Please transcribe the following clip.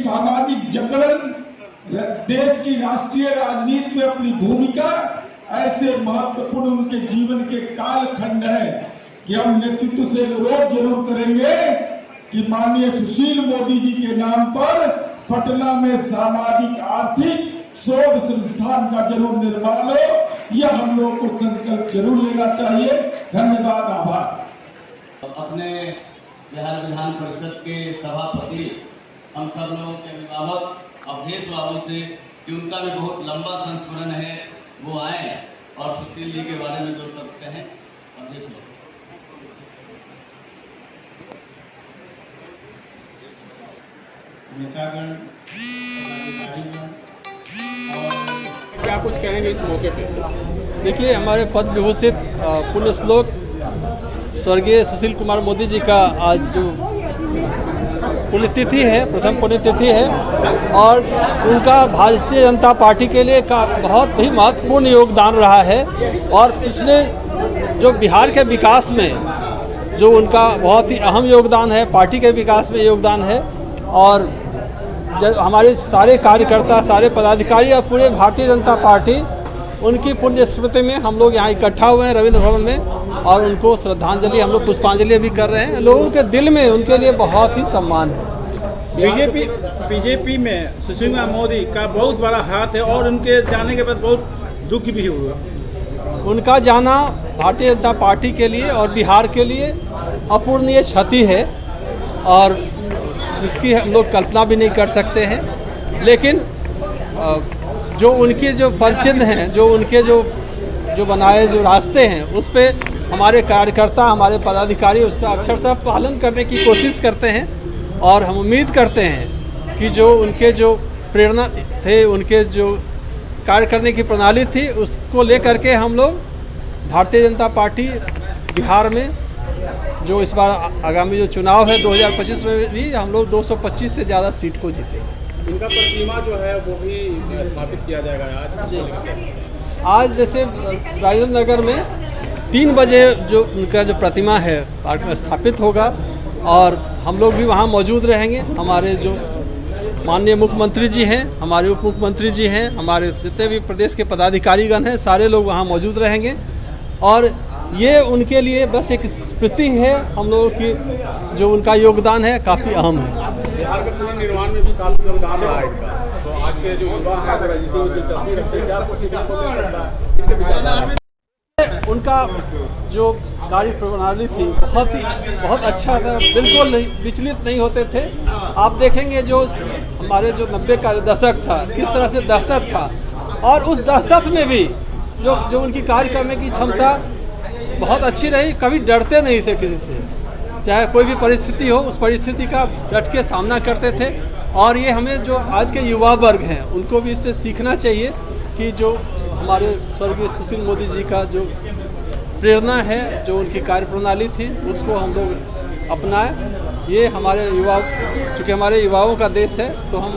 सामाजिक जकड़न, देश की राष्ट्रीय राजनीति में अपनी भूमिका ऐसे महत्वपूर्ण उनके जीवन के कालखंड है कि हम नेतृत्व से अनुरोध जरूर करेंगे कि माननीय सुशील मोदी जी के नाम पर पटना में सामाजिक आर्थिक शोध संस्थान का जरूर निर्माण हो। यह हम लोगों को संकल्प जरूर लेना चाहिए। धन्यवाद, आभार। अपने बिहार विधान परिषद के सभापति हम सब लोगों के अभिभावक अवधेश बाबू से कि उनका भी बहुत लंबा संस्मरण है, वो आए और सुशील जी के बारे में जो सकते हैं। अवधेश बाबू नेतागण, पदाधिकारीगण, और क्या कुछ कहेंगे इस मौके पे? देखिए, हमारे पद्म विभूषित पुण्यश्लोक स्वर्गीय सुशील कुमार मोदी जी का आज जो पुण्यतिथि है, प्रथम पुण्यतिथि है, और उनका भारतीय जनता पार्टी के लिए का बहुत ही महत्वपूर्ण योगदान रहा है। और पिछले जो बिहार के विकास में जो उनका बहुत ही अहम योगदान है, पार्टी के विकास में योगदान है। और हमारे सारे कार्यकर्ता, सारे पदाधिकारी और पूरे भारतीय जनता पार्टी उनकी पुण्य स्मृति में हम लोग यहाँ इकट्ठा हुए हैं रविंद्र भवन में, और उनको श्रद्धांजलि, हम लोग पुष्पांजलि भी कर रहे हैं। लोगों के दिल में उनके लिए बहुत ही सम्मान है। बीजेपी में सुशील कुमार मोदी का बहुत बड़ा हाथ है और उनके जाने के बाद बहुत दुख भी हुआ। उनका जाना भारतीय जनता पार्टी के लिए और बिहार के लिए अपूरणीय क्षति है, और जिसकी हम लोग कल्पना भी नहीं कर सकते हैं। लेकिन जो उनके जो पदचिन्ह हैं, जो उनके जो बनाए जो रास्ते हैं, उस पे हमारे कार्यकर्ता, हमारे पदाधिकारी उसका अक्षरशः पालन करने की कोशिश करते हैं। और हम उम्मीद करते हैं कि जो उनके जो प्रेरणा थे, उनके जो कार्य करने की प्रणाली थी, उसको लेकर के हम लोग भारतीय जनता पार्टी बिहार में जो इस बार आगामी जो चुनाव है 2025 में भी हम लोग 225 से ज़्यादा सीट को जीतेंगे। इनका प्रतिमा जो है वो भी स्थापित किया जाएगा आज जैसे राजेंद्र नगर में 3 बजे जो उनका जो प्रतिमा है पार्क में स्थापित होगा, और हम लोग भी वहाँ मौजूद रहेंगे। हमारे जो माननीय मुख्यमंत्री जी हैं, हमारे उप मुख्यमंत्री जी हैं, हमारे जितने भी प्रदेश के पदाधिकारीगण हैं, सारे लोग वहाँ मौजूद रहेंगे। और ये उनके लिए बस एक स्मृति है हम लोगों की, जो उनका योगदान है काफ़ी अहम है। बिहार के पुनर्निर्माण में भी काफी योगदान रहा है इनका। तो आज के जो युवा हैं वो राजनीति में दिलचस्पी रखते हैं, उनका जो कार्य प्रणाली थी बहुत अच्छा था, बिल्कुल नहीं विचलित नहीं होते थे। आप देखेंगे जो हमारे जो 90 का दशक था, किस तरह से दहशत था, और उस दहशत में भी जो उनकी कार्य करने की क्षमता बहुत अच्छी रही। कभी डरते नहीं थे किसी से, चाहे कोई भी परिस्थिति हो, उस परिस्थिति का डट के सामना करते थे। और ये हमें जो आज के युवा वर्ग हैं उनको भी इससे सीखना चाहिए कि जो हमारे स्वर्गीय सुशील मोदी जी का जो प्रेरणा है, जो उनकी कार्य प्रणाली थी, उसको हम लोग अपनाएं। ये हमारे युवा, चूँकि हमारे युवाओं का देश है, तो हम